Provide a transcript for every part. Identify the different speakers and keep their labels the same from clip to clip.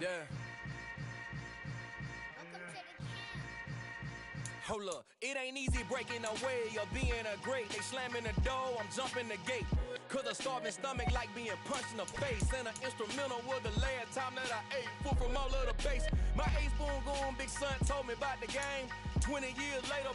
Speaker 1: Yeah. Hold up, it ain't easy breaking away or being a great. They slamming the door, I'm jumping the gate. Cause a starving stomach like being punched in the face. And an instrumental was the last time that I ate. Full from all of the bass. My ace boom goon big son told me about the game. 20 years later,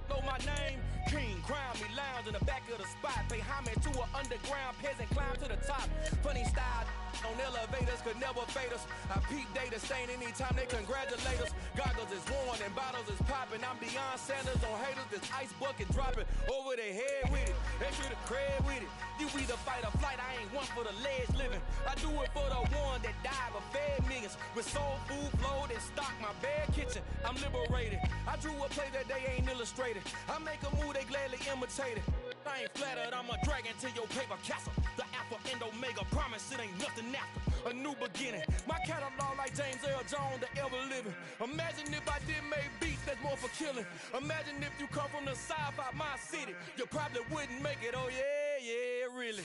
Speaker 1: know my name. King, crown me, lounge in the back of the spot. Pay homage to an underground peasant, climb to the top. Funny style on elevators could never fade us. I peep data stain anytime they congratulate us. Goggles is worn and bottles is popping. I'm Deion Sanders on haters, this ice bucket dropping over their head with it. Extra the cred with it. You either fight or flight, I ain't one for the ledge living. I do it for the one that died but fed millions. With soul food flowed and stock my bad kitchen. I'm liberated. I drew a play that they ain't illustrated. I make a move, they gladly imitate it. I ain't flattered, I'm a dragon to your paper castle. The Alpha and Omega, promise it ain't nothing after. A new beginning. My catalog like James Earl Jones, the ever living. Imagine if I did make beats that's more for killing. Imagine if you come from the south out my city. You probably wouldn't make it, oh yeah, really.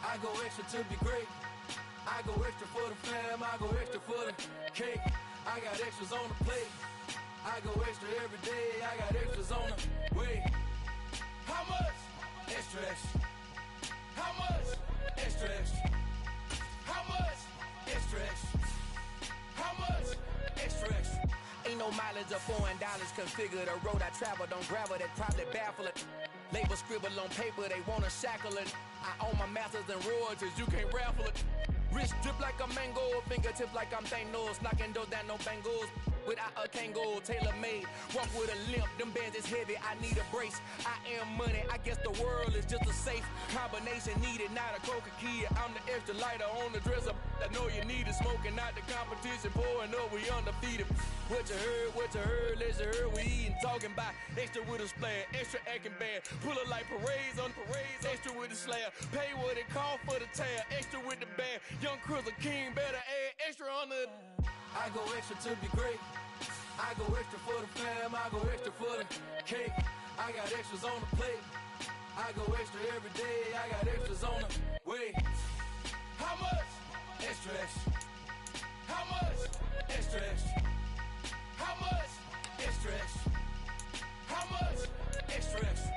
Speaker 1: I go extra to be great. I go extra for the fam, I go extra for the cake. I got extras on the plate. I go extra every day, I got extras on the way. How much? Extra, extra. How much? Extra, extra. How much? Extra, extra. How much? Extra, extra. Ain't no mileage of $4 configure the road I travel. Don't gravel, that probably baffle it. Label scribble on paper, they wanna shackle it. I own my masters and royalties, you can't raffle it. Wrist drip like a mango, fingertips like I'm Thanos. Knocking those down, no bangles. Without a Kango, tailor-made. Walk with a limp, them bands is heavy, I need a brace. I am money, I guess the world is just a safe combination needed, not a coca key. I'm the extra lighter on the dresser. I know you need it, smoking out the competition, pouring up, we undefeated. What you heard, let's heard, we eating, talking about extra with a splash, extra acting bad. Pull it like parades on parades, extra with the slab. Pay what it cost for the tab, extra with the band. Young Cruz, a king, better add extra on the. I go extra to be great. I go extra for the fam, I go extra for the cake. I got extras on the plate. I go extra every day, I got extras on the way. How much? Extra, extra. How much? Extra, extra. How much? Extra, extra. How much? Extra, extra.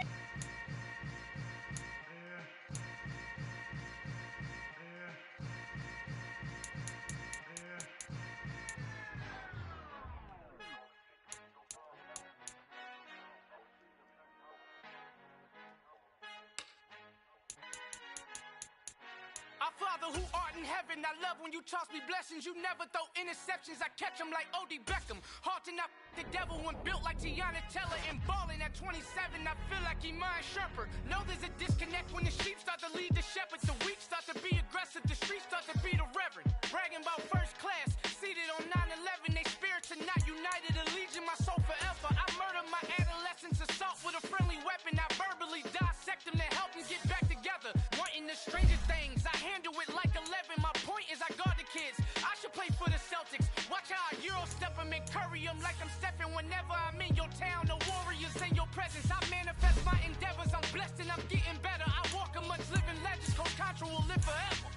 Speaker 2: Our Father who art in heaven, I love when you toss me blessings. You never throw interceptions, I catch them like O.D. Beckham. Hard to knock the devil when built like Tiana Teller. And balling at 27, I feel like Iman Sherper. Know there's a disconnect when the sheep start to lead the shepherd. The weak start to be aggressive, the streets start to be the reverend. Bragging about first class, seated on 9/11. They spirits are not united, a legion, my soul forever. I murder my adolescence, assault with a friendly weapon. I verbally dissect them to help them get back together. Wanting the strangest things, I handle it like 11. My point is I guard the kids. I should play for the Celtics. Watch how I Euro step them and curry them like I'm stepping. Whenever I'm in your town, the Warriors in your presence. I manifest my endeavors. I'm blessed and I'm getting better. I walk amongst living legends. Coach Contra will live forever.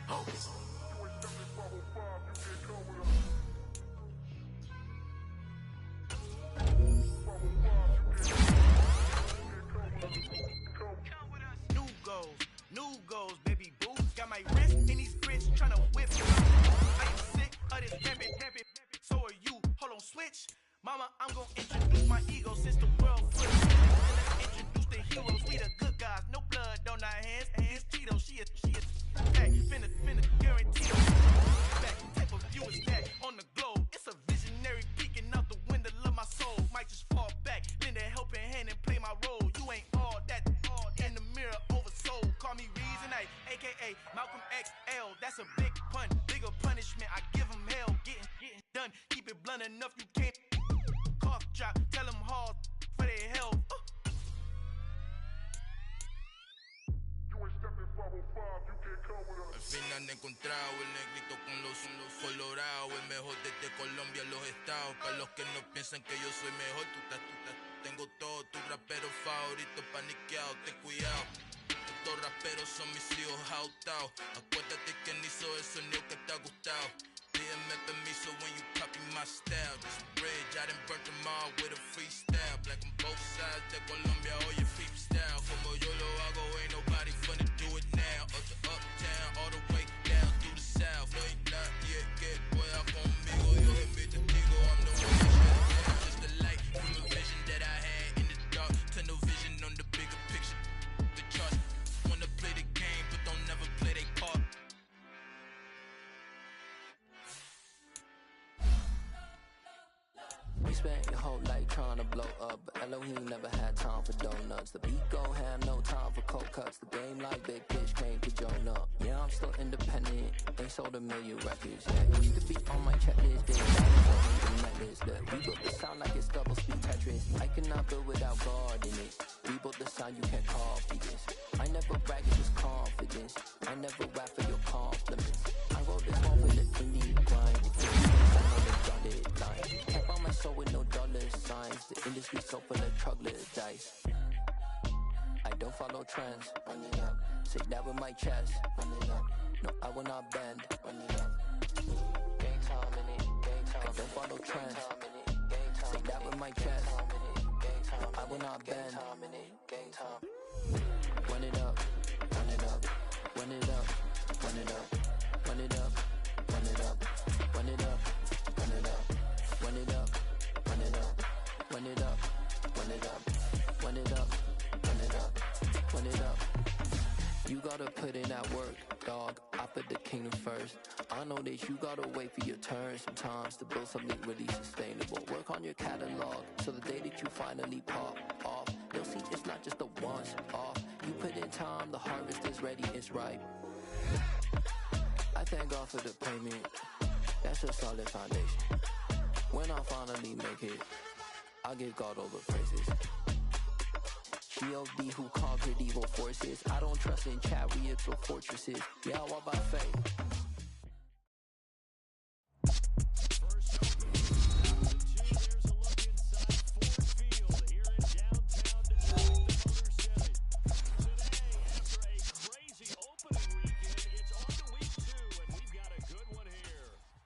Speaker 2: Oh. New goals, baby boo. Got my wrist in these grits, tryna whip. I am sick of this rampant. So are you. Hold on, switch. Mama, I'm gonna introduce my ego since the world flipped. Let's introduce the heroes. We the good guys, no blood on our hands. It's Tito, she is back. Finna guarantee back. Type of view is that on the globe. It's a visionary peeking out the window of my soul. Might just fall back, lend a helping hand and play my role. You ain't all that in the mirror oversold. Call me Reason A, aka Malcolm XL. That's a big pun, bigger punishment. I give him hell, getting done. Keep it blunt enough, you can't cough drop. Tell them hard for their health.
Speaker 3: Al fin han encontrado el negrito con los colorados, el mejor desde Colombia, los estados. Para los que no piensan que yo soy mejor, tengo todo, tu rapero favorito paniqueado, ten cuidado. Estos raperos son mis hijos autados. Acuérdate que hizo el sonido que te ha gustado. BMF and me, so when you copy my style, this bridge, I done burnt them all with a freestyle. Black on both sides, de Colombia, all your peep style. Como yo lo hago, ain't nobody finna do it now. Up to uptown, all the way down through the south. No, you not yet, get boy, I'm conmigo. Yo invito contigo, I'm the one that shut it down. Just the light from a vision that I had in the dark. Tunnel vision on the bigger picture. The charts wanna play the game, but don't never play their part.
Speaker 4: We spent your whole life trying to blow up, but Elohim never had time for donuts. The beat gon' have no time for cold cuts. The game like Big Fish came to join up. Yeah, I'm still independent, ain't sold a million records. Yeah, used to be on my checklist, big necklace. Look, we built the sound like it's double speed Tetris. I cannot build without God in it. We built the sound, you can't copy this. I never brag, it's just confidence. I never rap for your compliments. I wrote this one for the indie grind. Can't buy my soul with no dollar signs. The industry so full of troglodytes. I don't follow trends. Say that with my chest. No, I will not bend. Gang time in it. I don't follow trends. Say that with my chest. No, I will not bend. Gang time. Run it up. Run it up. Run it up. Run it up. Run it up. Run it up. Run it up. Run it up. Run it up, run it up, run it up, run it up, run it up, run it up, run it up. You gotta put in that work, dog. I put the kingdom first. I know that you gotta wait for your turn sometimes to build something really sustainable. Work on your catalog, so the day that you finally pop off, you'll see it's not just a once off. You put in time, the harvest is ready, it's ripe. I thank God for the payment. That's a solid foundation. When I finally make it, I'll give God all the praises. G.O.D. who conquered evil forces. I don't trust in chariots or fortresses. Yeah, I walk by faith.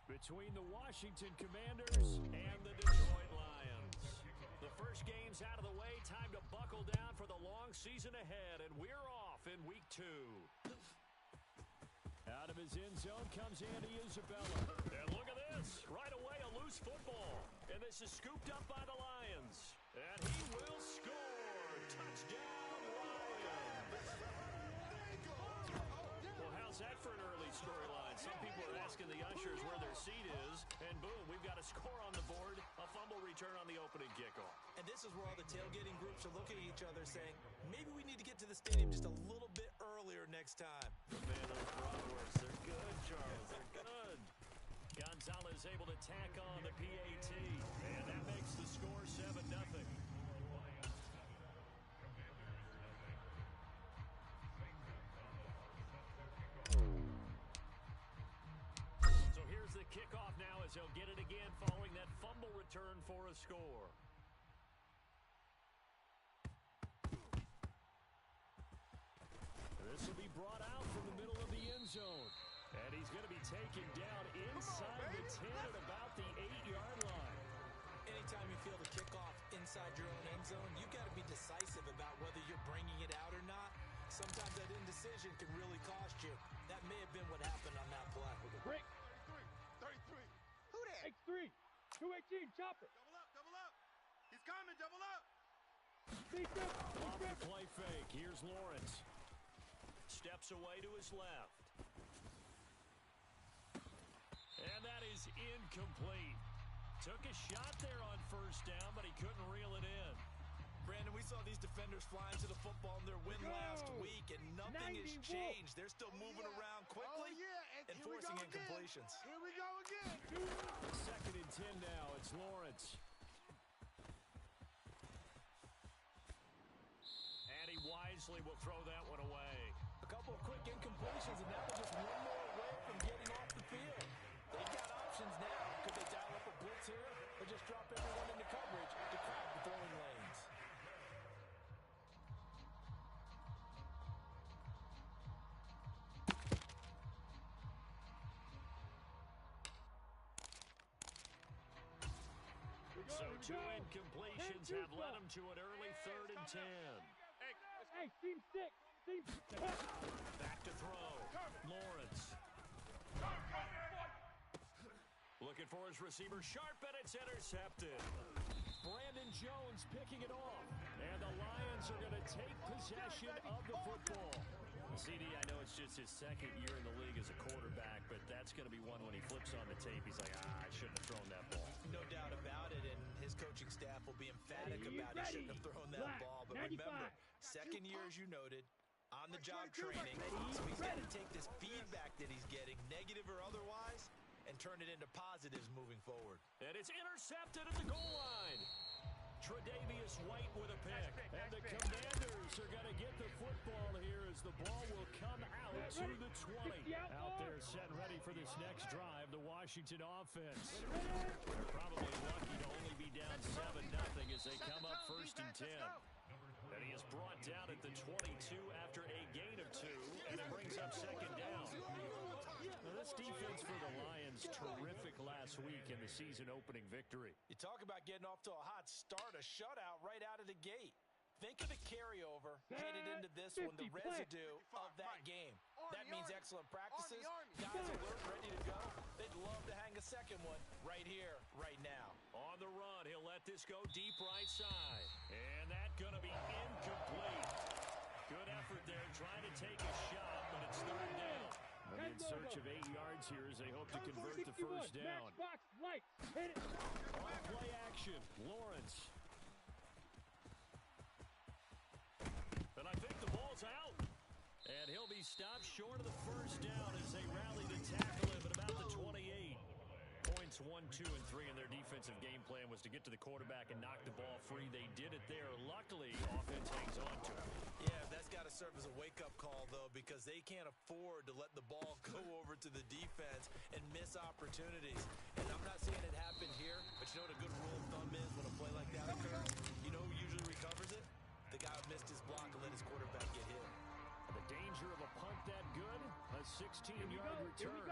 Speaker 5: Between the Washington Commanders and the Detroit Lions. The first game's out of the way. Time to buckle down for the long season ahead, and we're off in week 2. Out of his end zone comes Andy Isabella. And look at this. Right away, a loose football. And this is scooped up by the Lions. And he will score. Touchdown, Lions. Well, how's that for an early storyline? Some people are asking the ushers where their seat is, and boom, we've got a score on the board, a fumble return on the opening kickoff.
Speaker 6: And this is where all the tailgating groups are looking at each other saying, maybe we need to get to the stadium just a little bit earlier next time.
Speaker 5: Man, those bratwursts, they're good, Charles, they're good. Gonzalez able to tack on the PAT, and that makes the score 7-0. So here's the kickoff now as they'll get it again following that fumble return for a score. This will be brought out from the middle of the end zone. And he's going to be taken down inside the 10 at about the 8-yard line.
Speaker 6: Anytime you feel the kickoff inside your own end zone, you've got to be decisive about whether you're bringing it out or not. Sometimes that indecision can really cost you. That may have been what happened on that play.
Speaker 7: Break. 33. Who that? X3. 218. Chopper.
Speaker 3: Double up. He's coming, double up.
Speaker 5: Off the play fake. Here's Lawrence. Steps away to his left. And that is incomplete. Took a shot there on first down, but he couldn't reel it in.
Speaker 6: Brandon, we saw these defenders flying to the football in their win last week, and nothing has changed. They're still moving around quickly and forcing incompletions.
Speaker 7: Here we go again.
Speaker 5: 2nd and 10 now. It's Lawrence. And he wisely will throw that one away.
Speaker 6: A couple of quick incompletions, and that was just one more away from getting off the field. They've got options now. Could they dial up a blitz here or just drop everyone into coverage to crowd the throwing lanes?
Speaker 5: 2 incompletions have led him to an early 3rd and 10.
Speaker 7: Hey, team six. Team six.
Speaker 5: Back to throw. Lawrence. Looking for his receiver sharp, and it's intercepted. Brandon Jones picking it off. And the Lions are going to take possession of the football. CD, I know it's just his 2nd year in the league as a quarterback, but that's going to be one when he flips on the tape. He's like, I shouldn't have thrown that ball.
Speaker 6: No doubt about it, and his coaching staff will be emphatic about he shouldn't have thrown that ball. But remember, 2nd year, as you noted, on-the-job training, so he's got to take this feedback that he's getting, negative or otherwise, and turn it into positives moving forward.
Speaker 5: And it's intercepted at the goal line. Tre'Davious White with a pick. And the Commanders are going to get the football here as the ball will come out to the 20. Out there set and ready for this next drive, the Washington offense. They're probably lucky to only be down 7-0 as they come up 1st and 10. And he is brought down at the 22 after a gain of 2, and it brings up 2nd down. Now, this defense for the Lions, terrific last week in the season-opening victory.
Speaker 6: You talk about getting off to a hot start, a shutout right out of the gate. Think of the carryover headed into this one, the residue of that game. That means excellent practices, guys alert, ready to go. They'd love to hang a 2nd one right here, right now.
Speaker 5: On the run, he'll let this go deep right side. And that's going to be incomplete. Good effort there, trying to take a shot, but it's 3rd down. In search of 8 yards here as they hope to convert the 1st down. On play action, Lawrence. And I think the ball's out. And he'll be stopped short of the 1st down as they rally to tackle him at about the 28. Points 1, 2, and 3 in their defensive game plan was to get to the quarterback and knock the ball free. They did it there. Luckily, offense hangs on to it.
Speaker 6: Yeah, that's got to serve as a wake-up call, though, because they can't afford to let the ball go over to the defense and miss opportunities. And I'm not saying it happened here, but you know what a good rule of thumb is when a play like that occurs? You know who usually recovers it? The guy who missed his block and let his quarterback get hit.
Speaker 5: The danger of a punt that good, a 16-yard return.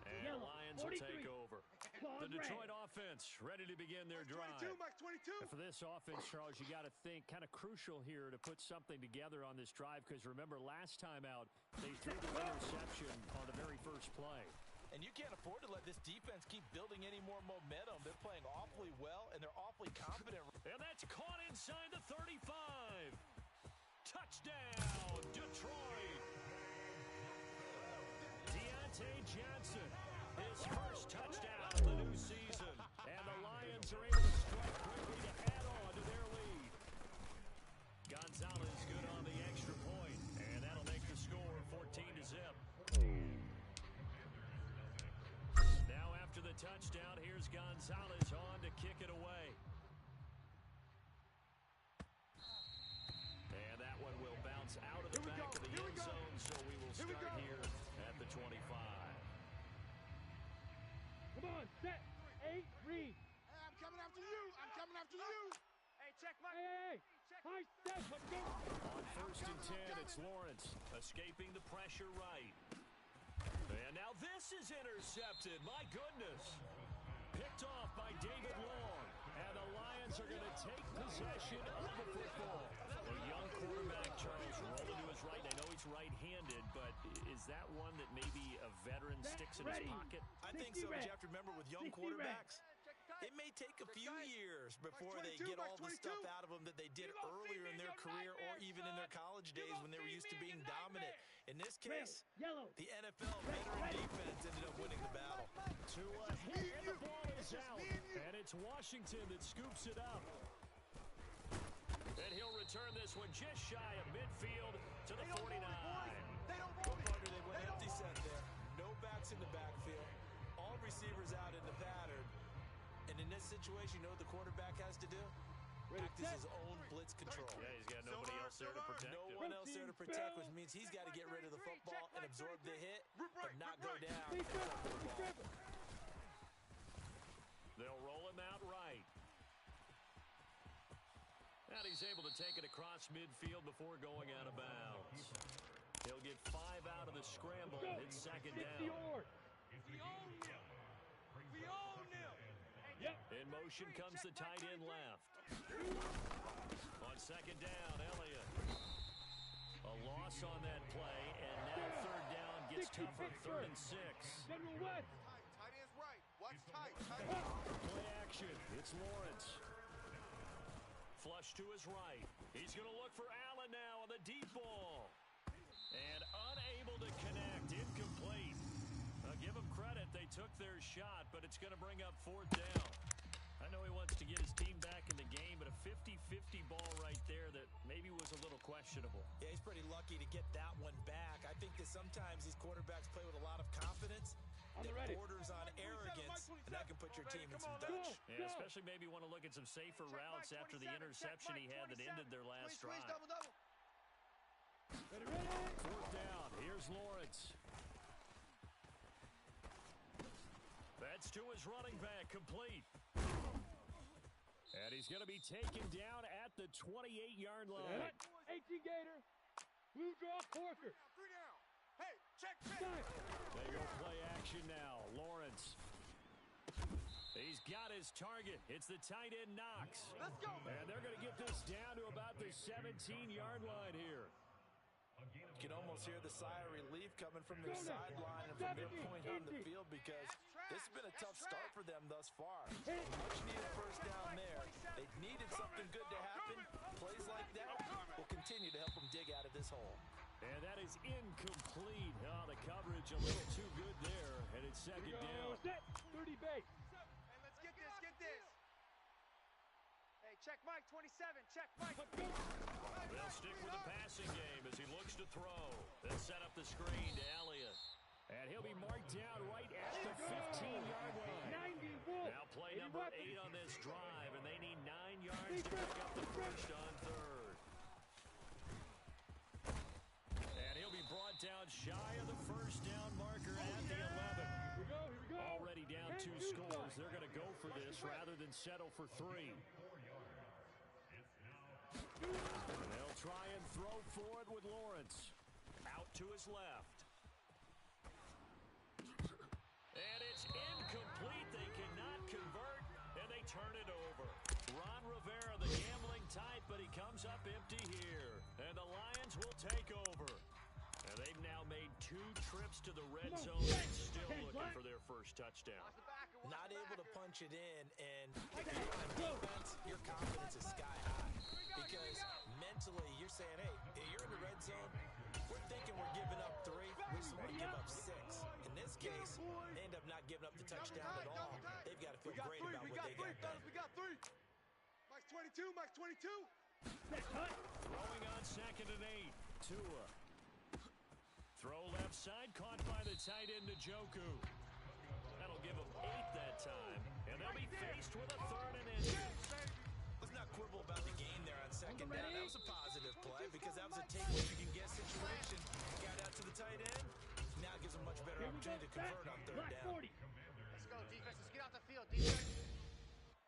Speaker 5: And the Lions will take over. The Detroit offense ready to begin their drive.
Speaker 7: 22, Mike 22.
Speaker 5: And for this offense, Charles, you got to think kind of crucial here to put something together on this drive because remember last time out, they threw the interception on the very first play.
Speaker 6: And you can't afford to let this defense keep building any more momentum. They're playing awfully well, and they're awfully confident.
Speaker 5: And that's caught inside the 35. Touchdown, Detroit. Deontay Johnson, his first touchdown of the new season. And the Lions are able to strike quickly to add on to their lead. Gonzalez good on the extra point, and that'll make the score 14-0. Now after the touchdown, here's Gonzalez on to kick it away. And that one will bounce out of the back of the end zone, so we will start here at the 25.
Speaker 7: Come on, set, 8, read.
Speaker 2: Hey, I'm coming after you. I'm coming after you. Hey, check my...
Speaker 7: Hey, high step, let's go.
Speaker 5: On 1st and 10, it's Lawrence escaping the pressure right. And now this is intercepted. My goodness. Picked off by David Long. And the Lions are going to take possession of the football. A young quarterback, Charles, rolling to his right. I know he's right-handed, but is that one that maybe a veteran sticks in his pocket?
Speaker 6: I think so, but you have to remember with young quarterbacks, it may take a few years before they get all the stuff out of them that they did earlier in their career or even in their college days when they were used to being dominant. In this case, the NFL veteran defense ended up winning the battle.
Speaker 5: To a hit, and the ball is out. And it's Washington that scoops it up. And he'll return this one just shy of midfield to the 49.
Speaker 6: No wonder they went empty set there. No backs in the backfield. All receivers out in the pattern. And in this situation, you know what the quarterback has to do? Act as his own blitz control.
Speaker 5: Yeah, he's got nobody else there to protect him.
Speaker 6: No one else there to protect, which means he's got to get rid of the football and absorb the hit, but not go down.
Speaker 5: They'll roll him out right. And he's able to take it across midfield before going out of bounds. He'll get 5 out of the scramble. It's 2nd down.
Speaker 2: We own them.
Speaker 5: In motion comes the tight end left. On second down, Elliott. A loss on that play, and now third down gets tougher. 3rd and 6.
Speaker 7: General West.
Speaker 8: Tight end's right. Watch tight.
Speaker 5: Play action. It's Lawrence. Flush to his right. He's going to look for Allen now on the deep ball. And unable to connect. Incomplete. I'll give him credit. They took their shot, but it's going to bring up 4th down. I know he wants to get his team back in the game, but a 50-50 ball right there that maybe was a little questionable.
Speaker 6: Yeah, he's pretty lucky to get that one back. I think that sometimes these quarterbacks play with a lot of confidence that borders on arrogance, and that can put your team in some Dutch.
Speaker 5: Yeah, especially maybe want to look at some safer routes after the interception he had that ended their last drive. 4th down. Here's Lawrence. That's to his running back, complete. And he's going to be taken down at the 28-yard line.
Speaker 7: 18 Gator. Blue draw Corker.
Speaker 8: 3 down. Hey, check.
Speaker 5: They go play action now. Lawrence. He's got his target. It's the tight end Knox.
Speaker 8: Let's go.
Speaker 5: And they're going to get this down to about the 17-yard line here.
Speaker 6: You can almost hear the sigh of relief coming from their sideline and from their point on the field because this has been a tough start for them thus far. Much needed first down there. They needed something good to happen. Plays like that will continue to help them dig out of this hole.
Speaker 5: And that is incomplete. Oh, the coverage a little too good there, and it's 2nd down.
Speaker 7: 30 base.
Speaker 8: Hey, let's get this. Hey, check Mike 27. Check Mike.
Speaker 5: They'll stick with the passing game as he looks to throw. They'll set up the screen to Elliott. And he'll be marked down right at the 15-yard line. Now play number 8 on this drive, and they need 9 yards to pick up the first on 3rd. And he'll be brought down shy of the first down marker at the 11.
Speaker 7: Here we go.
Speaker 5: Already down 2 scores. They're going to go for this rather than settle for 3. They'll try and throw forward with Lawrence. Out to his left. And it's incomplete. They cannot convert, and they turn it over. Ron Rivera, the gambling type, but he comes up empty here. And the Lions will take over. And they've now made 2 trips to the red zone and still looking for their first touchdown.
Speaker 6: Not able to punch it in, and if you're on defense, your confidence is sky high. Because mentally, you're saying, hey, you're in the red zone. We're thinking we're giving up 3. We just want to give up 6. In this case, they end up not giving up the touchdown at all. They've got to feel great about what they got done.
Speaker 8: We got 3. Mike's 22. Mike's 22.
Speaker 5: Throwing on 2nd and 8. Tua. Throw left side, caught by the tight end Njoku. That'll give them 8 that time. And they'll be faced with a 3rd and inches.
Speaker 6: Let's not quibble about the game there on 2nd down. That was a positive play because that was a take what you can get situation. Got out to the tight end. Now gives them much better opportunity to convert on 3rd down.
Speaker 8: Let's go, defense. Let's get out the field, defense.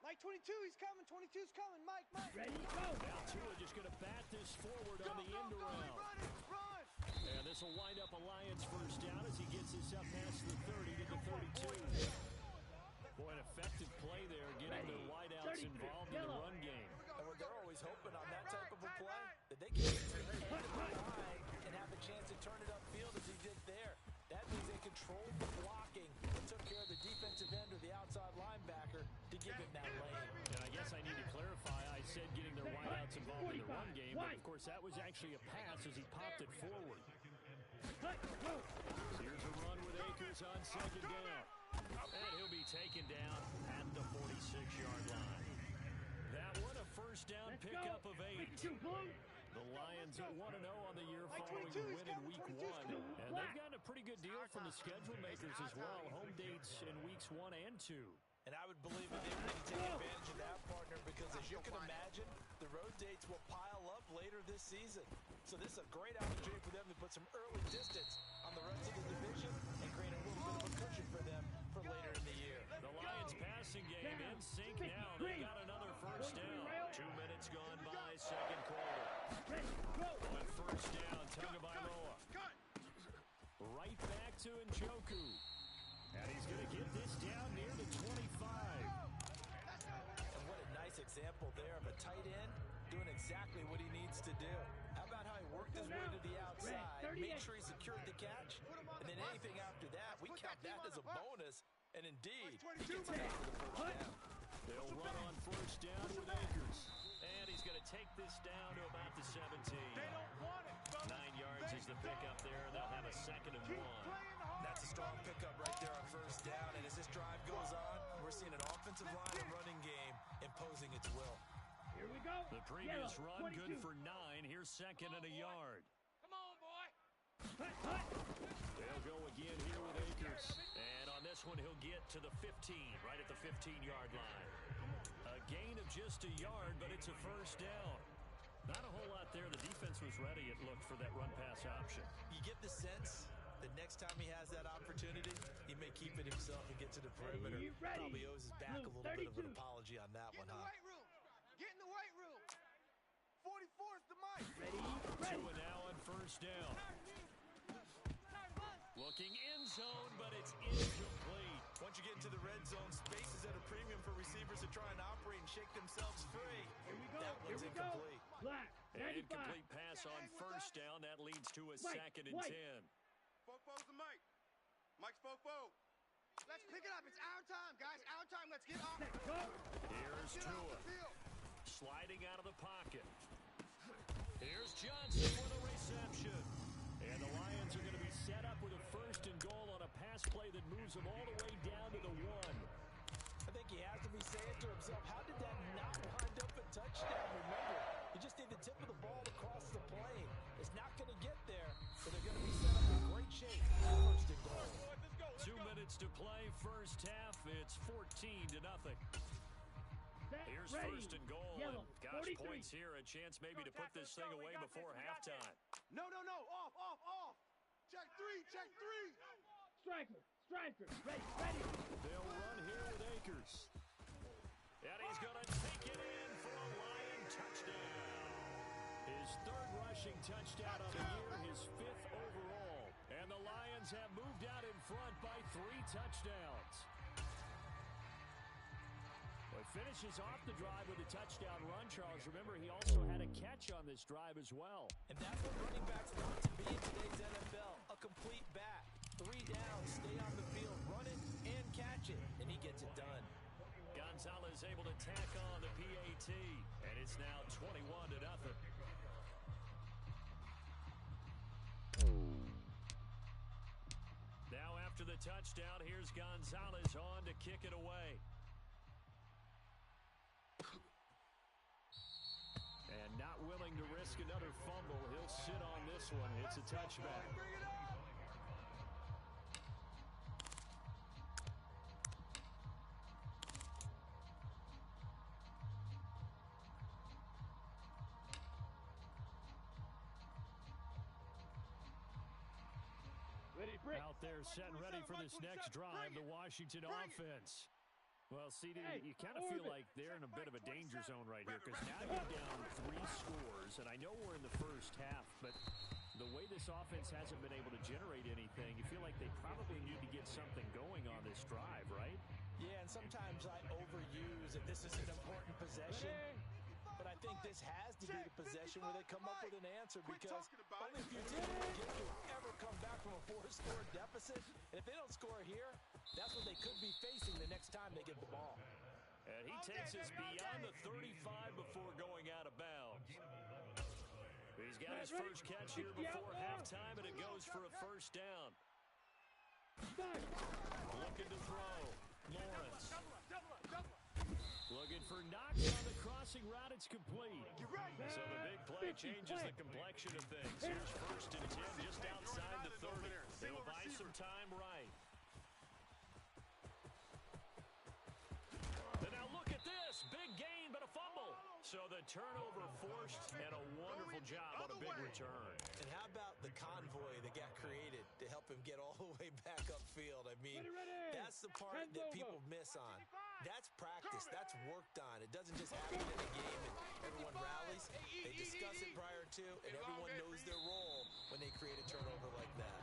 Speaker 8: Mike 22, he's coming. 22's coming. Mike.
Speaker 7: Ready, go.
Speaker 5: Now Tua just going to bat this forward on the end around.
Speaker 8: Run.
Speaker 5: And this will wind up a Lions first down as he gets this up past the 30 to the 32. Boy, an effective play there, getting their wideouts involved in the run game.
Speaker 6: And they're always hoping on that type of a play that they can get to the end of the line and have a chance to turn it upfield as he did there. That means they controlled the blocking and took care of the defensive end or the outside linebacker to give him that lane.
Speaker 5: And I guess I need to clarify, I said getting their wideouts involved in the run game, but of course that was actually a pass as he popped it forward. Here's a run with Akers on 2nd down. And he'll be taken down at the 46-yard line. That one, a first down pickup of 8. The Lions 1-0 on the year following a win in Week 1. And they've gotten a pretty good deal from the schedule makers as well. Home dates in Weeks 1 and 2.
Speaker 6: And I would believe that they would take advantage of that, partner, because as you can imagine, the road dates will pile up later this season. So this is a great opportunity for them to put some early distance on the rest of the division and create a little bit of a cushion for them for later in the year.
Speaker 5: The Lions passing game in sync now. They got another first down. 2 minutes gone by, 2nd quarter. On first down, Tagovailoa. Right back to Njoku. And he's going to get this down near the 25.
Speaker 6: obvious example there of a tight end doing exactly what he needs to do. How about how he worked his way to the outside, made sure he secured the catch, and then anything after that, we count that as a bonus, and indeed, he gets it after the first down.
Speaker 5: They'll run on first down with Akers. And he's going to take this down to about the 17.
Speaker 7: They don't want it, fellas.
Speaker 5: 9 yards is the pickup there, and they'll have a 2nd and 1.
Speaker 6: That's a strong pickup right there on first down, and as this drive goes on, we're seeing an offensive line and running game imposing its will.
Speaker 7: Here we go.
Speaker 5: The previous run, good for 9. Here's 2nd and a yard.
Speaker 2: Come on, boy.
Speaker 5: They'll go again here with Akers. And on this one, he'll get to the 15, right at the 15-yard line. A gain of just a yard, but it's a first down. Not a whole lot there. The defense was ready, it looked, for that run-pass option.
Speaker 6: You get the sense that next time he has that opportunity, he may keep it himself and get to the perimeter. Probably owes his back a little bit of an apology on that one, huh?
Speaker 8: Get in the weight room. 44 is the mic.
Speaker 7: Ready.
Speaker 5: 2 and now on first down. Looking end zone, but it's incomplete.
Speaker 6: Once you get into the red zone, space is at a premium for receivers to try and operate and shake themselves free.
Speaker 7: Here we go.
Speaker 6: That one's incomplete.
Speaker 7: Black.
Speaker 5: An incomplete pass on first down. That leads to a 2nd and 10.
Speaker 7: Fofo's the mic. Mike's Fofo.
Speaker 8: Let's pick it up. It's our time, guys. Our time. Let's get off.
Speaker 5: Here's
Speaker 8: Get off
Speaker 5: Tua.
Speaker 8: the field.
Speaker 5: Sliding out of the pocket. Here's Johnson with a reception. And the Lions are going to be set up with a 1st and goal on a pass play that moves them all the way down to the 1.
Speaker 6: I think he has to be saying to himself, how did that not wind up a touchdown? Remember, you just need the tip of the ball across the plane. It's not going to get there, but they're going to be set up in great shape. 1st and goal.
Speaker 5: 2 minutes to play, first half. It's 14-0. Here's 1st and goal.
Speaker 7: Yellow,
Speaker 5: And gosh,
Speaker 7: 43.
Speaker 5: points here. A chance maybe to put this thing away before halftime.
Speaker 8: No. Off. Check three.
Speaker 7: Striker. Ready.
Speaker 5: They'll run here with Akers. And he's going to take it in for a Lion touchdown. His 3rd rushing touchdown of the year, his 5th overall. And the Lions have moved out in front by 3 touchdowns. Well, he finishes off the drive with a touchdown run, Charles. Remember, he also had a catch on this drive as well.
Speaker 6: And that's what running backs want to be in today's NFL. A complete back. 3 down, stay on the field, run it, and catch it. And he gets it done.
Speaker 5: Gonzalez able to tack on the PAT. And it's now 21-0. Now after the touchdown, here's Gonzalez on to kick it away. And not willing to risk another fumble, he'll sit on this one. It's a touchback. Out there set and ready for this next drive, the Washington offense. Well, CD, you kind of feel like they're in a bit of a danger zone right here because now you're down 3 scores, and I know we're in the first half, but the way this offense hasn't been able to generate anything, you feel like they probably need to get something going on this drive, right?
Speaker 6: Yeah, and sometimes I overuse that this is an important possession. But I think this has to be the possession where they come up with an answer because only a few teams in the game will ever come back from a 4-score deficit. And if they don't score here, that's what they could be facing the next time they get the ball.
Speaker 5: And he takes us beyond the 35 before going out of bounds. He's got his first catch here before halftime, and it goes for a first down. Looking to throw. Lawrence. Looking for Knox on the crossing route. It's complete. So the big play changes the complexion of things. Here's 1st and 10 just outside the 30. They'll buy some time right. And now look at this. Big gain, but a fumble. So the turnover forced and a wonderful job on a big return.
Speaker 6: And how about the convoy that got created to help him get all the way back upfield? I mean, that's the part that people miss on. That's practice. That's worked on. It doesn't just happen in a game and everyone rallies. They discuss it prior to, and everyone knows their role when they create a turnover like that.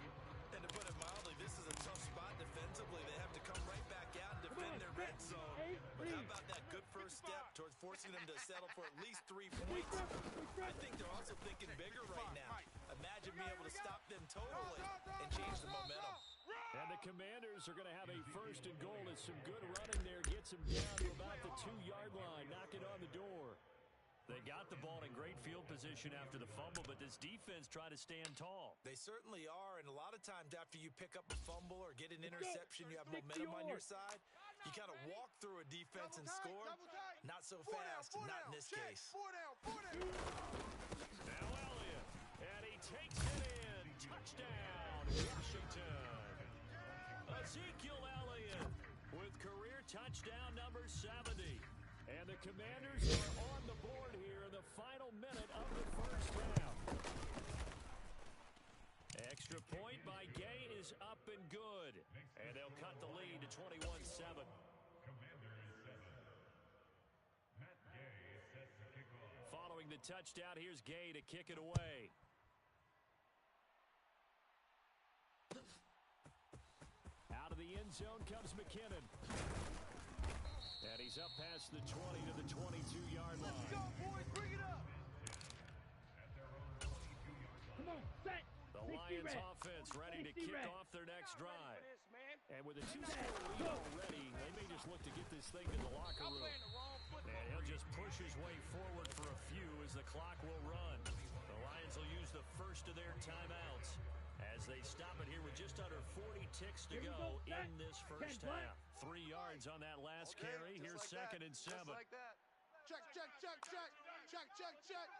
Speaker 6: And to put it mildly, this is a tough spot defensively. They have to come right back out and defend their red zone. But how about that good first first step towards forcing them to settle for at least 3 points. I think they're also thinking bigger right now. Imagine being able to stop them totally and change the momentum.
Speaker 5: And the Commanders are going to have a first and goal as some good running there gets them down to about the 2-yard line, knocking on the door. They got the ball in great field position after the fumble, but this defense tried to stand tall.
Speaker 6: They certainly are, and a lot of times after you pick up a fumble or get an interception, you have momentum on your side. You kind of walk through a defense and score. Not so fast, not in this case.
Speaker 5: Now Elliott, and he takes it in. Touchdown, Washington. Ezekiel Elliott with career touchdown number 70. And the Commanders are on the board here in the final minute of the first half. Extra point by Gay is up and good. And they'll cut the lead to 21-7. Following the touchdown, here's Gay to kick it away. Out of the end zone comes McKinnon. And he's up past the 20 to the 22-yard line.
Speaker 8: Let's go, boys. Bring it up.
Speaker 7: Come on, set.
Speaker 5: The Lions offense ready to kick off their next drive. And with a 2-score lead already, they may just look to get this thing to the locker room. And he'll just push his way forward for a few as the clock will run. The Lions will use the first of their timeouts as they stop it here with just under 40 ticks to go in this first half. 3 yards on that last carry. Here's like 2nd and 7.
Speaker 8: Just like that. Check, check, check, check. Check, check, check.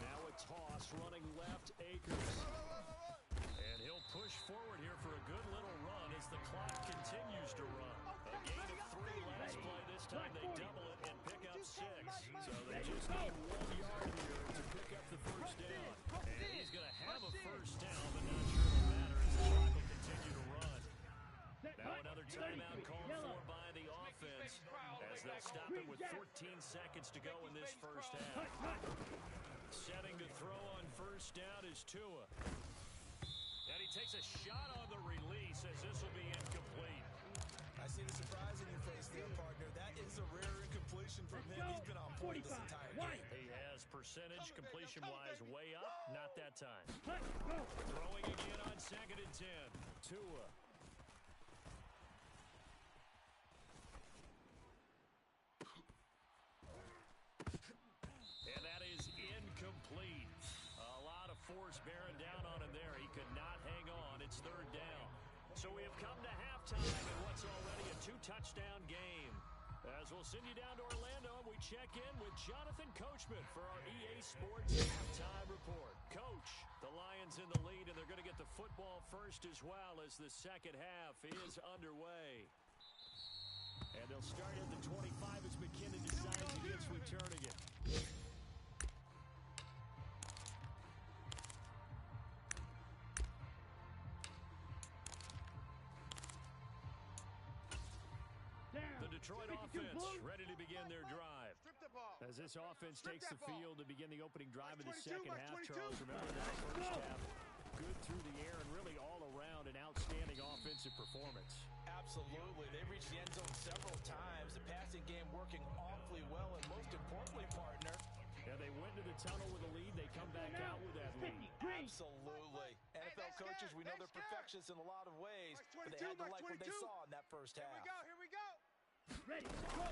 Speaker 5: Now a toss running left, Akers. And he'll push forward here for a good little run as the clock continues to run. A gain of 3 last play. This time they double it and pick up 6. So they just need 1 yard here to pick up the first down. And he's going to have a first down, but not sure it'll matter as the clock will continue to run. Now another timeout called for by the offense as they'll stop it with 14 seconds to go in this first half. Setting to throw on first down is Tua. And he takes a shot on the release as this will be incomplete.
Speaker 6: I see the surprise in your face there, partner. That is a rare incompletion from him. He's been on point this entire game.
Speaker 5: He has percentage completion-wise way up, not that time. Throwing again on 2nd and 10. Tua. And that is incomplete. A lot of force bearing down on him there. He could not hang on. It's 3rd down. So we have come to halftime in what's already a 2-touchdown game. As we'll send you down to Orlando, and we check in with Jonathan Coachman for our EA Sports Halftime Report. Coach, the Lions in the lead, and they're going to get the football first as well as the second half is underway. And they'll start at the 25 as McKinnon decides against returning it. The Detroit offense ready to begin their drive. As this offense takes the field to begin the opening drive of the second half, Charles, remember that first half, good through the air and really all around an outstanding offensive performance.
Speaker 6: Absolutely. They reached the end zone several times. The passing game working awfully well, and most importantly, partner,
Speaker 5: Yeah, they went to the tunnel with a lead. They come back out with that lead.
Speaker 6: Absolutely. NFL coaches, we know they're perfectionists in a lot of ways, but they had to like what they saw in that first half.
Speaker 8: Here we go.
Speaker 7: Ready, go.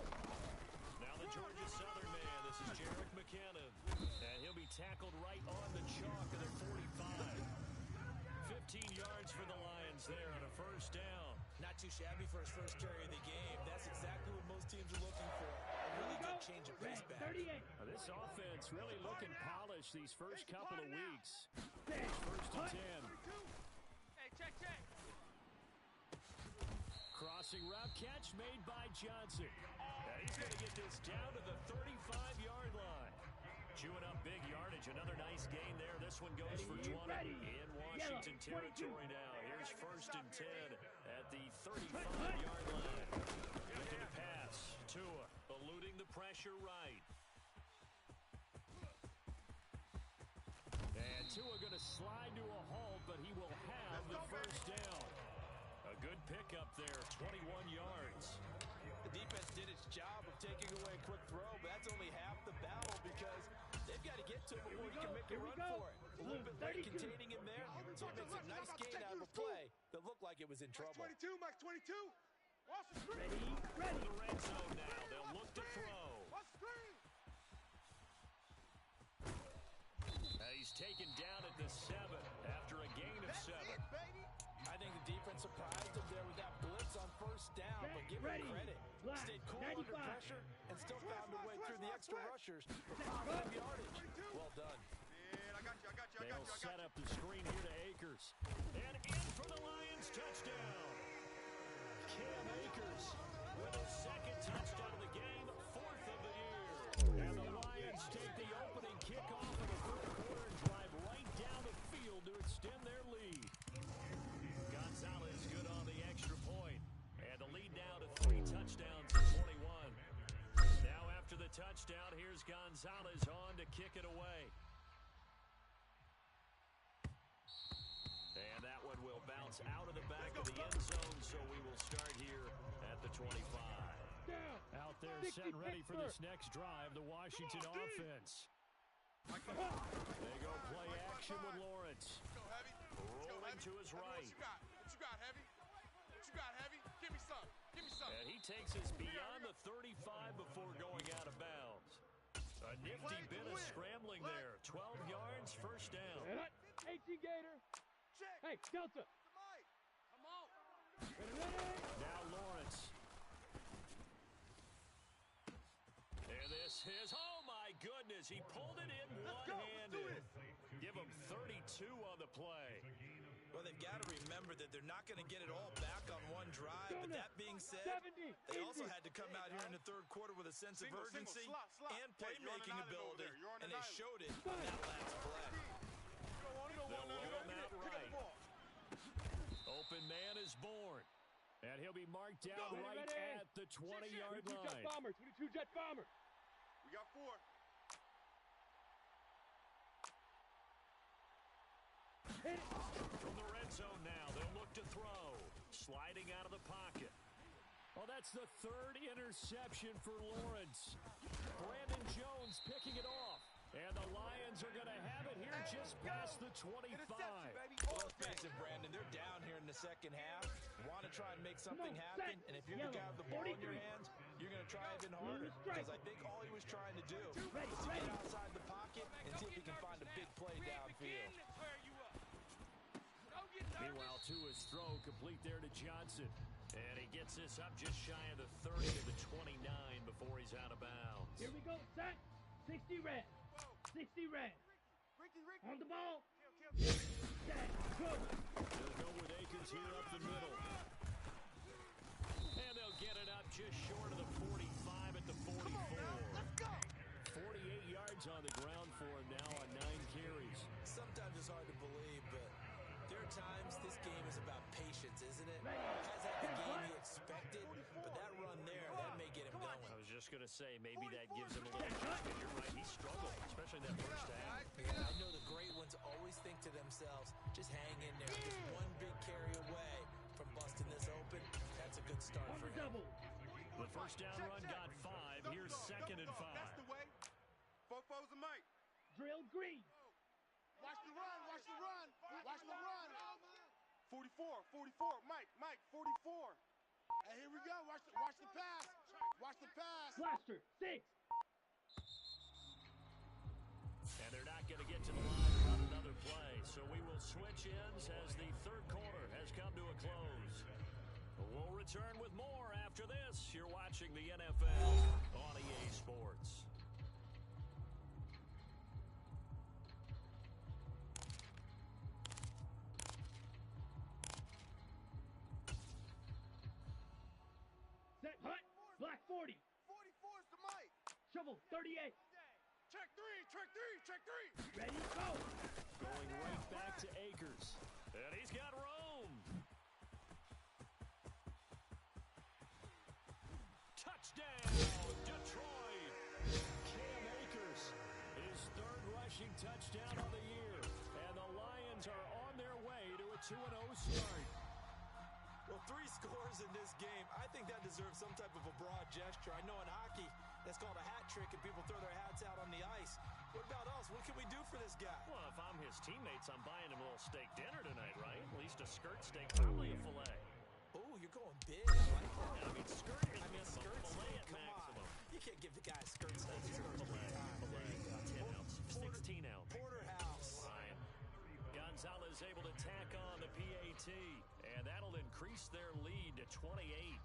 Speaker 5: Now the Georgia Southern man, this is Jerick McKinnon. And he'll be tackled right on the chalk of their 45. 15 yards for the Lions there on a first down.
Speaker 6: Not too shabby for his first carry of the game. That's exactly what most teams are looking for. A really good change of pace back.
Speaker 7: 38.
Speaker 5: Now this offense really looking polished these first couple of weeks. First and 10.
Speaker 2: Hey, check, check.
Speaker 5: Crossing route catch made by Johnson. Now he's going to get this down to the 35-yard line. Chewing up big yardage. Another nice gain there. This one goes for 20 in Washington territory now. Here's first and 10 at the 35-yard line. Looking to pass. Tua eluding the pressure right. And Tua going to slide to a halt, but he will have the first down. A good pickup there, 21 yards.
Speaker 6: The defense did its job of taking away a quick throw, but that's only half the battle because they've got to get to him before he can make a run for it. A little bit late containing him there, so it makes a nice gain out of a play that looked like it was in trouble.
Speaker 7: Max 22, Max 22. Watch the screen.
Speaker 5: Ready. The red zone now. They'll look to throw.
Speaker 7: Watch the screen.
Speaker 5: He's taken down at the 7 after a gain of 7.
Speaker 6: I think the defense surprised him there with that blitz on first down, but give him credit. Stayed cool under pressure and still found a way through the extra rushers for positive yardage. Well done.
Speaker 7: Man, I got you.
Speaker 5: They'll set up the screen here to Akers. And in for the Lions touchdown. Cam Akers with his second touchdown of the game, 4th of the year. And the Lions take the opening kickoff of the third quarter and drive right down the field to extend their lead. Gonzalez good on the extra point. And the lead now to 3 touchdowns to 21. Now after the touchdown, here's Gonzalez on to kick it away. And that one will bounce out of the back of the end zone, so we will start here at the 25. Out there set ready for this next drive, the Washington offense. They go play action with Lawrence. Rolling to his right.
Speaker 7: What you got, Heavy? What you got, Heavy? Give me some.
Speaker 5: And he takes us beyond the 35 before going out of bounds. A nifty bit of scrambling there. 12 yards, first down.
Speaker 8: 18 Gator. Hey, Delta.
Speaker 7: Come on.
Speaker 5: Now Lawrence. And this is, oh my goodness, he pulled it in one-handed. Give him 32 on the play.
Speaker 6: Well, they've got to remember that they're not going to get it all back on one drive. But that being said, they also had to come out here in the third quarter with a sense of urgency and playmaking ability, and they showed it on that last play.
Speaker 5: They'll roll him out right. Open man is born. And he'll be marked down right at the 20-yard line.
Speaker 8: 22 Jet Bomber.
Speaker 7: We got 4.
Speaker 5: From the red zone now, they'll look to throw. Sliding out of the pocket. Oh, that's the 3rd interception for Lawrence. Brandon Jones picking it off. And the Lions are going to have it here just past the 25.
Speaker 6: Well, let's face it, Brandon, they're down here in the second half. Want to try and make something happen, and if you're the guy with the ball in your hands, you're going to try even harder. Because I think all he was trying to do was to get outside the pocket and see if he can find a big play downfield.
Speaker 5: Meanwhile, Tua's throw complete there to Johnson. And he gets this up just shy of the 30 to the 29 before he's out of bounds.
Speaker 8: Here we go, set. 60 red. 60 red. On the ball. Set. Good.
Speaker 5: They'll go with Akers here up the middle. And they'll get it up just short of the 45 at the 44. 48 yards on the ground for him now on 9 carries.
Speaker 6: Sometimes it's hard to believe, but there are times this game is about patience, isn't it? Has had the game he expected, but that run there, that may get him going.
Speaker 5: I was just going to say, maybe that gives him a little kick, and you're right, he struggled, especially in that first half.
Speaker 6: I know the great ones always think to themselves, just hang in there, just one big carry away from busting this open. That's a good start for him.
Speaker 5: The first down run got 5. Here's 2nd and 5.
Speaker 7: That's the way. Fofo's a Mike.
Speaker 8: Drill green.
Speaker 7: Watch the run. Watch the run. Watch the run. 44. Mike, 44. And here we go. Watch the pass. Watch the pass.
Speaker 8: Blaster, 6.
Speaker 5: And they're not going to get to the line on another play. So we will switch ends as the third quarter has come to a close. We'll return with more after this. You're watching the NFL on EA Sports.
Speaker 8: Set, hut, black 40.
Speaker 7: 44's the Mike.
Speaker 8: Shovel, 38.
Speaker 7: Check 3.
Speaker 8: Ready, go.
Speaker 5: Going right back to Akers. And he's got room. Touchdown, Detroit. Cam Akers, his 3rd rushing touchdown of the year. And 2-0 start.
Speaker 6: Well, 3 scores in this game. I think that deserves some type of a broad gesture. I know in hockey, that's called a hat trick, and people throw their hats out on the ice. What about us? What can we do for this guy?
Speaker 5: Well, if I'm his teammates, I'm buying him a little steak dinner tonight, right? At least a skirt steak, probably a filet.
Speaker 6: Oh, you're going big. I like that.
Speaker 5: Yeah, I mean, skirt is minimum,
Speaker 6: skirt
Speaker 5: filet at
Speaker 6: come
Speaker 5: maximum.
Speaker 6: on. You can't give the guy a skirt steak.
Speaker 5: Filet, 10 ounce, 16 ounce.
Speaker 6: Porterhouse.
Speaker 5: Fine. Gonzalez able to tack on the PAT, and that'll increase their lead to 28.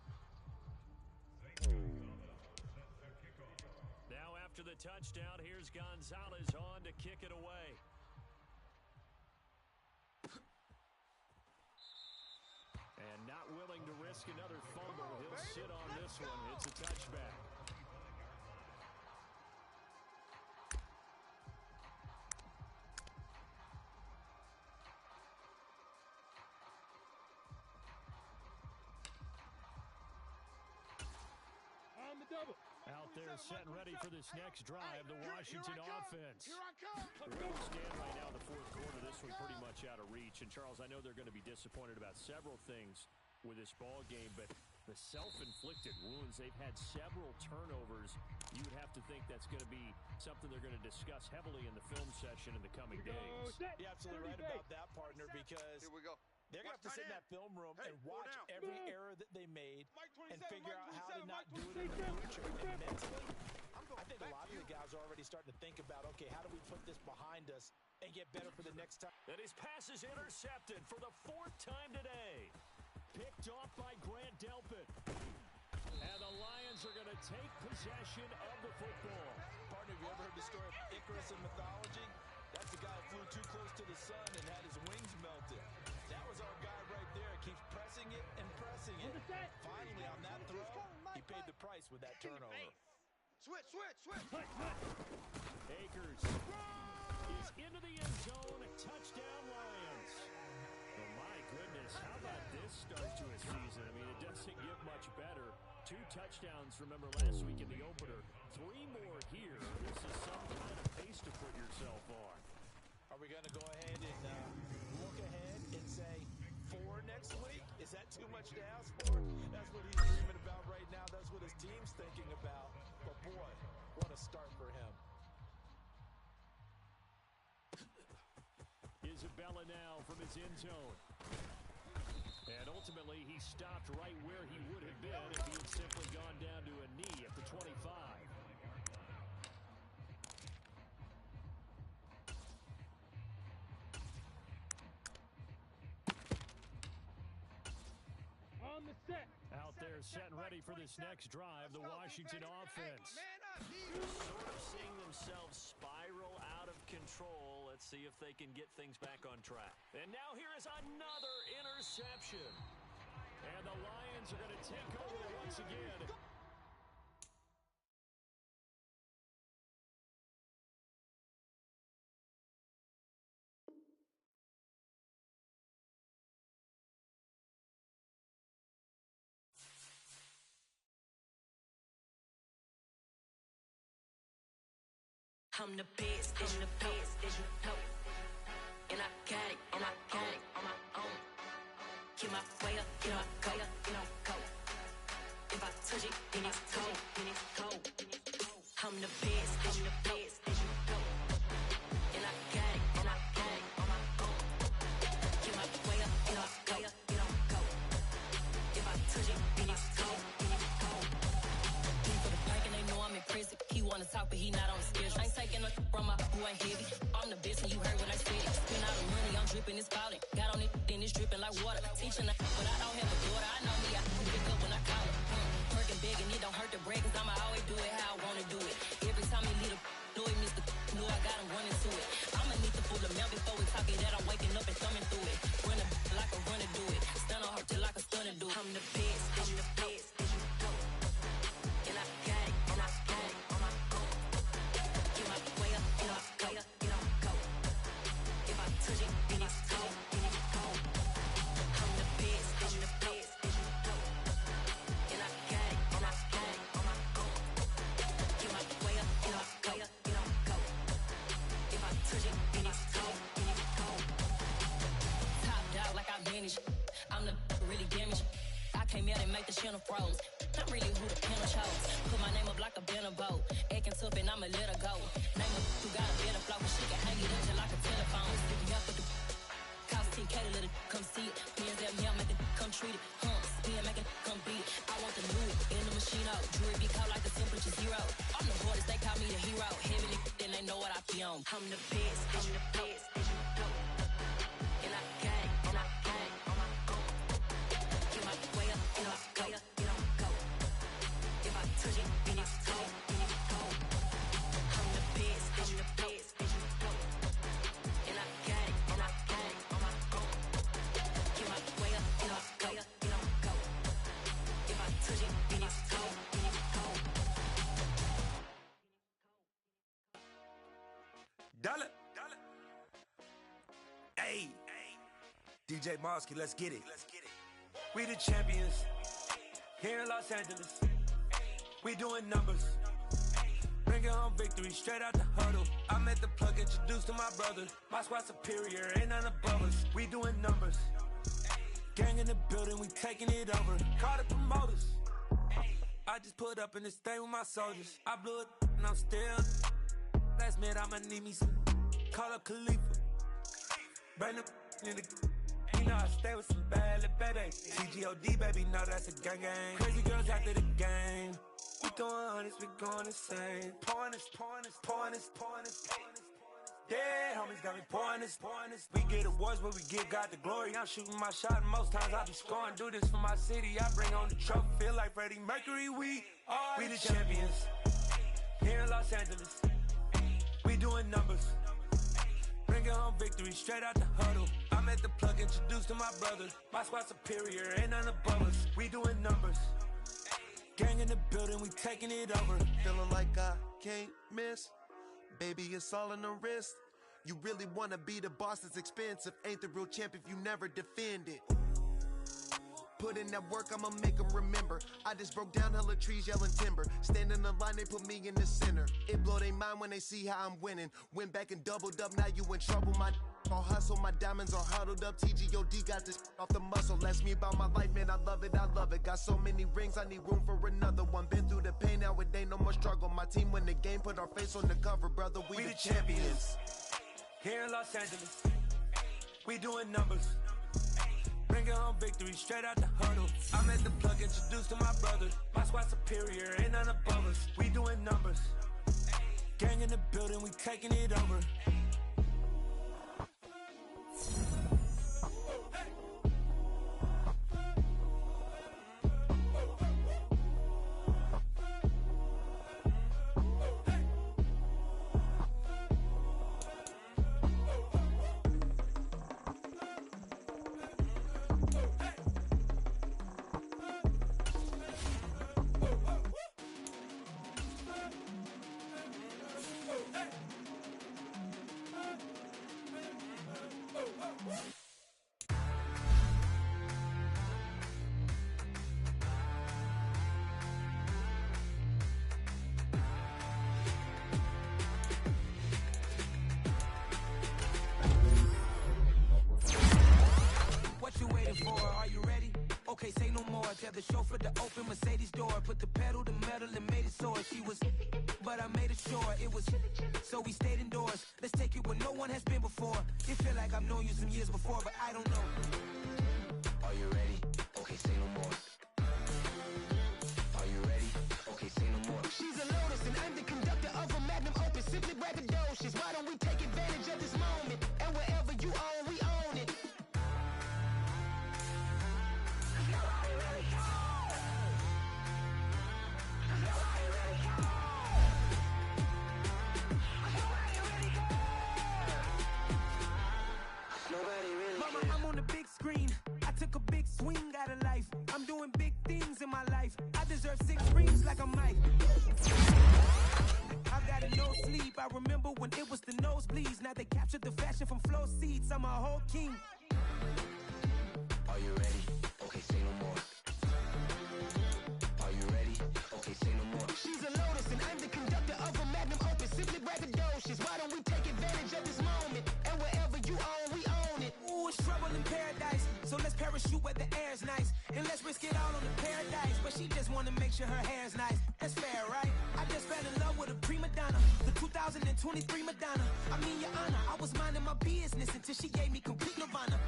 Speaker 5: Now after the touchdown, here's Gonzalez on to kick it away. And not willing to risk another fumble. He'll sit on this one. It's a touchback.
Speaker 8: On the double.
Speaker 5: Out there setting ready for this next drive, the Washington offense.
Speaker 7: Here I come.
Speaker 5: Where we stand right now in the fourth quarter, this one pretty much out of reach. And, Charles, I know they're going to be disappointed about several things with this ball game, but the self-inflicted wounds, they've had several turnovers. You would have to think that's going to be something they're going to discuss heavily in the film session in the coming days.
Speaker 6: You're absolutely right about that, partner, because
Speaker 7: Here we go.
Speaker 6: they're going to have to sit in that film room and watch every error that they made and figure out how to not do it in the future. And mentally, I think a lot of the guys are already starting to think about, okay, how do we put this behind us and get better for the next time?
Speaker 5: And his pass is intercepted for the 4th time today. Picked off by Grant Delpit. And the Lions are going to take possession of the football.
Speaker 6: Partner, have you ever heard the story of Icarus in mythology? That's the guy who flew too close to the sun and had his wings melted. That was our guy right there. Keeps pressing it and pressing it. Finally, on that throw, he paid the price with that turnover.
Speaker 7: Switch.
Speaker 5: Akers is into the end zone. Touchdown, Lions. Oh, my goodness. How about this start to a season? I mean, it doesn't get much better. 2 touchdowns, remember, last week in the opener. 3 more here. This is some kind of pace to put yourself on.
Speaker 6: Are we going to go ahead and look ahead and say 4 next week? Is that too much to ask for? That's what he's dreaming about right now. That's what his team's thinking about. But, boy, what a start for him.
Speaker 5: Isabella now from his end zone. And ultimately, he stopped right where he would have been if he had simply gone down to a knee at the 25.
Speaker 8: On the set.
Speaker 5: Out there setting ready for this next drive, the Washington offense.
Speaker 2: Sort of seeing themselves spiral out of control. Let's see if they can get things back on track.
Speaker 5: And now here is another interception. And the Lions are going to take over once again.
Speaker 9: I'm the best, I'm the best, and I got it, on my own. Get my way up, get my go, go. If I touch it, then it's cold, I'm the best, and I got it, on my own. Get my way up, get my go. If I touch it, then it's cold, Leave for the bank and they know I'm in prison. He wanna talk, but he not on the schedule. I ain't taking no from my who ain't heavy. I'm the best and you heard what I said. Spend all the money, I'm dripping, it's falling. Got on it, then it's dripping like water. Teaching but I don't have a daughter. I know me, I can pick up when I call her. Working big and it don't hurt to break, cause I'ma always do it how I wanna do it. Every time he lead a know he missed the know I got him running to it. I'ma need to pull the mail before we talk it that I'm waking up and thumbing through it. Run like a runner do it. Stun on her till like a stunner do it. I'm the best, and I got it, on my own. Get my way up, go. If I touch it, then it's cold, I'm the best, pen froze. I'm really who the pen chose. Put my name up like a banner boat. Acting tough and I'ma let her go. Name her who got a better flow. She can hang it up just like a telephone. Sticky up with the cost 10K to let it come see it. Me and them here make it come treat it. Spin make it come beat it. I want the new in the machine out. Jewelry be cold like the temperature 0. I'm the hardest, they call me the hero. Heavy then they know what I be on. I'm the best, I'm the best, and you know. And I gang on my own. Get my way up, get off, go, get on, go. If I touch it, then it's cold, then it's cold. I'm the best, and you know. And I gang on my own. Get my way up, get off, go, get on, go. If I touch it, then it's cold, then it's cold.
Speaker 10: Dollar. Hey. DJ Mosky, let's get it. We the champions. Here in Los Angeles. We doing numbers. Bringing home victory straight out the huddle. I met the plug, introduced to my brother. My squad superior, ain't none above us. We doing numbers. Gang in the building, we taking it over. Call the promoters. I just put up in this thing with my soldiers. I blew it and I'm still. Last minute I'ma need me some. Call up Khalifa. Bring the in the. You know I stay with some bad little baby. CGOD baby, know that's a gang gang. Crazy girls after the game. We throwing hundreds, we going insane. Pouring this. Yeah, homies got me pouring this. We get awards, but we give God the glory. I'm shooting my shot, and most times I be scoring. Do this for my city, I bring on the trophy. Feel like Freddie Mercury, we the champions. Here in Los Angeles, we doing numbers. Bringing home victory straight out the huddle. I met the plug, introduced to my brother. My squad superior, ain't none above us. We doing numbers. Gang in the building, we taking it over.
Speaker 11: Feeling like I can't miss. Baby, it's all in the wrist. You really wanna be the boss, it's expensive. Ain't the real champ if you never defend it. Put in that work, I'ma make them remember. I just broke down hella trees, yelling timber. Stand in the line, they put me in the center. It blow their mind when they see how I'm winning. Went back and doubled up, now you in trouble. My all hustle, my diamonds are huddled up. TGOD got this off the muscle. Ask me about my life, man, I love it. Got so many rings, I need room for another one. Been through the pain, now it ain't no more struggle. My team win the game, put our face on the cover, brother. We the champions.
Speaker 10: Here in Los Angeles, we doing numbers. Bringing home victory straight out the huddle. I met the plug, introduced to my brother. My squad superior, ain't none above us. We doing numbers. Gang in the building, we taking it over. Okay, say no more. Tell the chauffeur to open Mercedes door. Put the pedal to metal and made it soar. She was, but I made it sure it was. So we stayed indoors. Let's take it where no one has been before. It feel like I've known you some years before, but I don't know. Are you ready? Okay, say no more. Are you ready? Okay, say no more.
Speaker 2: She's a lotus and I'm the conductor of a magnum opus. Simply braggadocious. Why don't we take advantage of this moment? And wherever you own, we own it. Mama, I'm on the big screen. I took a big swing out of life. I'm doing big things in my life. I deserve 6 rings like a Mike. I've got a no sleep. I remember when it was the nosebleeds. Now they captured the fashion from flow seats. I'm a whole king.
Speaker 10: Are you ready? Okay, say no more. Are you ready? Okay, say no more.
Speaker 2: She's a lotus and I'm the conductor of a magnum opus. Simply braggadocious. Why don't we take advantage of this moment? And wherever you own, we own it. Ooh, it's trouble in paradise. So let's parachute where the air's nice. And let's risk it all on the paradise.
Speaker 12: sure her hair's nice. That's fair, right? I just fell in love with a prima donna, the 2023 Madonna. I mean, Your Honor, I was minding my business until she gave me complete nirvana.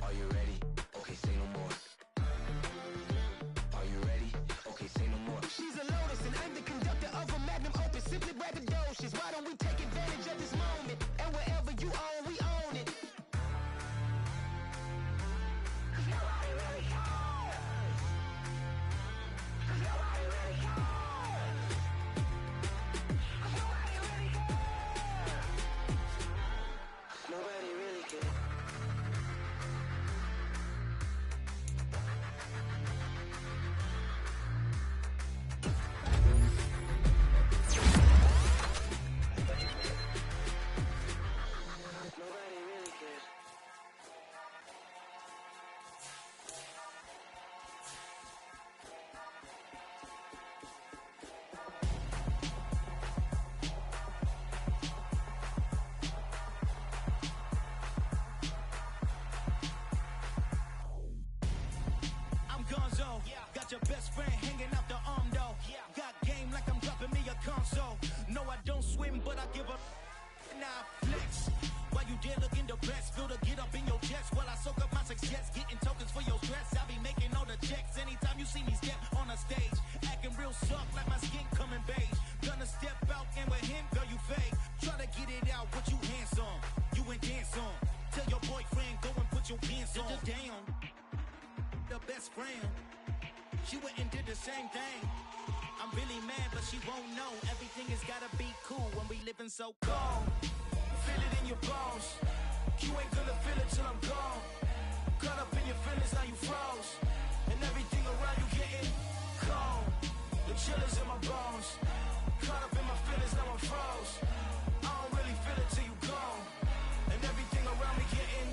Speaker 13: Are you ready? Okay, say no more. Are you ready? Okay, say no more.
Speaker 12: She's a lotus and I'm the conductor of a magnum opus. Simply braggadocious. Why don't we take advantage of this moment? And wherever you own, we own it. Cause nobody really cares. Cause nobody really cares. Cause nobody really cares.
Speaker 13: Nobody really cares.
Speaker 2: Got your best friend hanging out the arm though. Got game like I'm dropping me a console. No, I don't swim, but I give a nah flex. While you there looking depressed, feel the get up in your chest while I soak up my success, getting tokens for your stress. I be making all the checks anytime you see me step on a stage, acting real soft like my skin coming beige. Gonna step out and with him, girl, you fake. Try to get it out, but you handsome. You ain't dance on. Tell your boyfriend go and put your pants on. Down. The best friend. She went and did the same thing. I'm really mad, but she won't know. Everything has gotta be cool when we living so cold. Feel it in your bones. You ain't gonna feel it till I'm gone. Caught up in your feelings, now you froze. And everything around you getting cold. The chill is in my bones. Caught up in my feelings, now I'm froze. I don't really feel it till you gone. And everything around me getting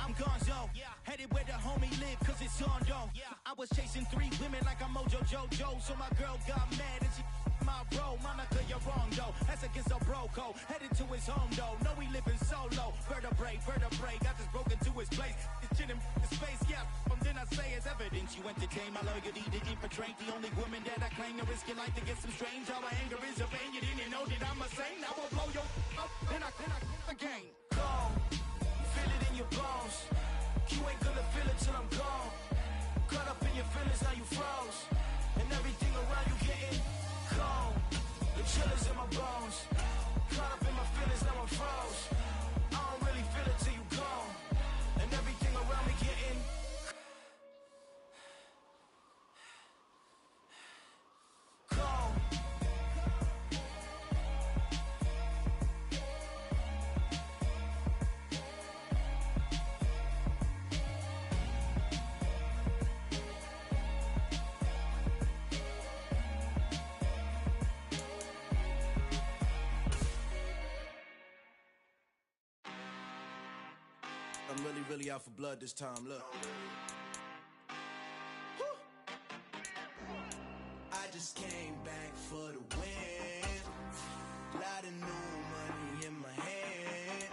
Speaker 2: I'm gonzo, headed where the homie live, cause it's on though. I was chasing 3 women like I'm Mojo Jojo, so my girl got mad and she my bro. Monica, you're wrong though, that's against a bro code. Headed to his home though, know we living solo. Vertebrae, got this broken to his place. It's chillin' in space, from then I say it's evidence. You entertain my loyalty to infiltrate the only woman that I claim to risk your life to get some strange. All my anger is a pain, you didn't know that I'm a saint. I will blow your up, then I again. Go. Feel it in your bones. You ain't gonna feel it till I'm gone. Caught up in your feelings, now you froze. And everything around you getting cold. The chill is in my bones. Caught up in my feelings, now I'm froze. I don't really feel it till you gone. And everything around me getting cold.
Speaker 14: I'm really out for blood this time, look. I just came back for the win. Lot of new money in my hand.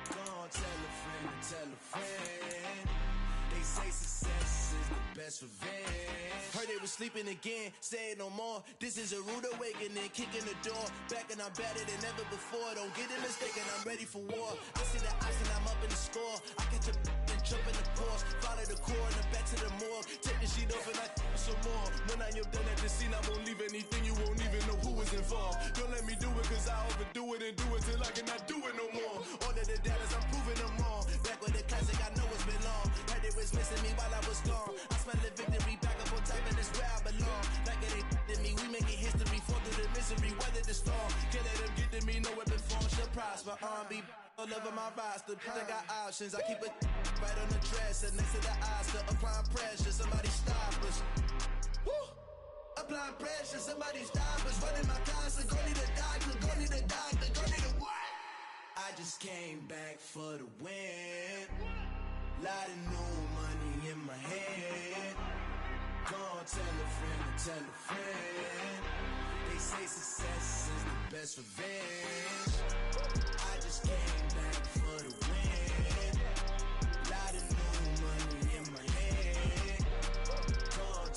Speaker 14: Gonna tell a friend. They say success is the best revenge. Heard they was sleeping again, say it no more. This is a rude awakening, kicking the door. Back and I'm better than ever before. Don't get it mistaken, I'm ready for war. I see the ice and I'm up in the score. I catch a and jump in the course. Follow the core and then back to the morgue. Take the sheet off and I some more. When I am done at the scene, I won't leave anything. You won't even know who was involved. Don't let me do it cause I overdo it and do it till I cannot do it no more. All of the dallas, I'm proving them wrong. Back with the classic, I know it's been long. Heard they was missing me while I was gone. I smell the victory back up on top and it's where I belong. Like it ain't to me, we making history. Fall through the misery, weather the storm. Can't let them get to me, no weapon form should prosper. R&B all over my roster. I got options, I keep it right on the dresser. Next to the Oscar, applying pressure. Somebody stop us. Woo! Applying pressure, somebody stop us. Running my closet, go need a doctor, go need a doctor, go need a what? I just came back for the win. Lot of new money in my hand. Gonna tell a friend. They say success is the best revenge. I just came back for the win. Lot of new money in my hand. Gonna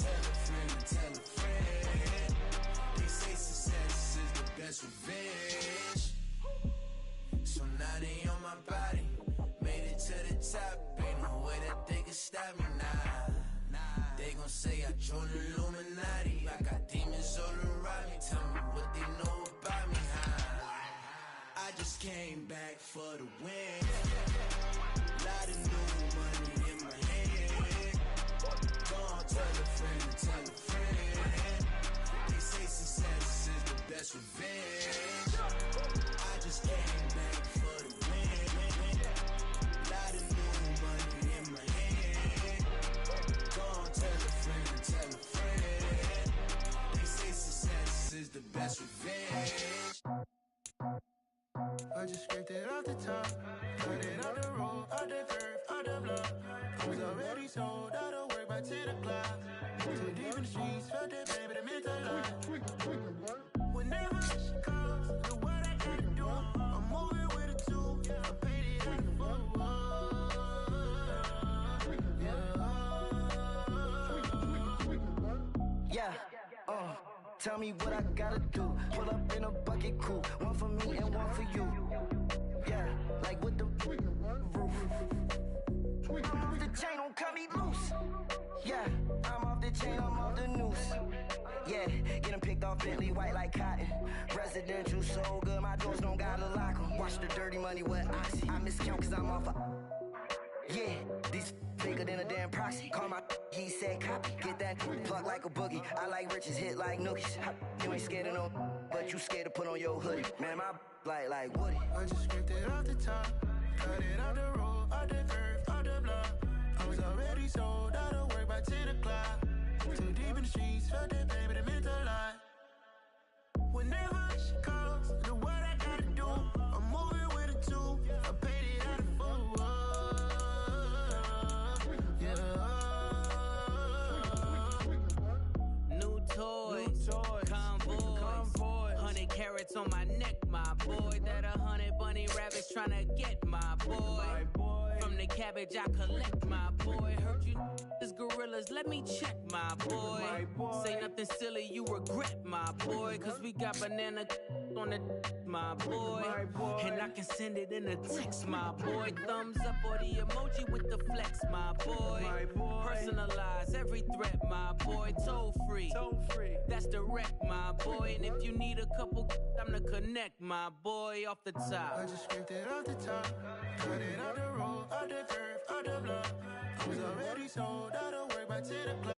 Speaker 14: gon' say I joined the Illuminati. I got demons all around me. Tell me what they know about me, huh? I just came back for the win. Lot of new money in my hand. Go on, tell a friend to tell a friend. They say success is the best revenge. I just came back for the win. Lot of new money in my hand. Go on, tell a friend to tell a friend. They say success is the best revenge.
Speaker 15: I just scraped it off the top, cut it off the road, off the curve, off the block. I was already sold out of work by 10 o'clock. Too deep in the streets, felt that baby, the mental lie. Whenever she calls, know what I gotta do. I'm moving with a two, I paid it out the full.
Speaker 16: Yeah, tell me what I gotta do. Pull up in a bucket crew, one for me and one for you. Yeah, like with the roof. I'm off the chain, don't cut me loose. Yeah, I'm off the chain, I'm off the noose. Yeah, getting picked off Bentley white like cotton. Residential so good, my doors don't gotta lock 'em. Watch the dirty money with Oxy. I miscount cause I'm off a... Yeah, these bigger than a damn proxy. Call my he said copy. Get that plug like a boogie. I like riches, hit like nookies. You ain't scared of no, but you scared to put on your hoodie. Man, my like Woody.
Speaker 15: I just scraped it off the top, cut it off the road, off the curve, off the block. I was already sold out of work by 10 o'clock. Too deep in the streets, felt that baby, the mental lie. Whenever she calls, know what I gotta do. I'm moving with a two, I paid it out of full.
Speaker 2: New toys, convoys, 100 carats on my neck, my boy. That 100 bunny rabbits tryna get my boy. From the cabbage I collect, my boy. Heard you is gorillas, let me check, my boy. Say nothing silly, you regret, my boy. Cause we got banana on the my boy. And I can send it in a text, my boy. Thumbs up or the emoji with the flex, my boy. Personalize every threat, my boy. Toll free, that's direct, my boy. And if you need a couple, I'm the connect, my boy. Off the top,
Speaker 15: I just scraped it off the top, cut it off the road, off the curve, off the block. I was already sold out of work by 10 o'clock.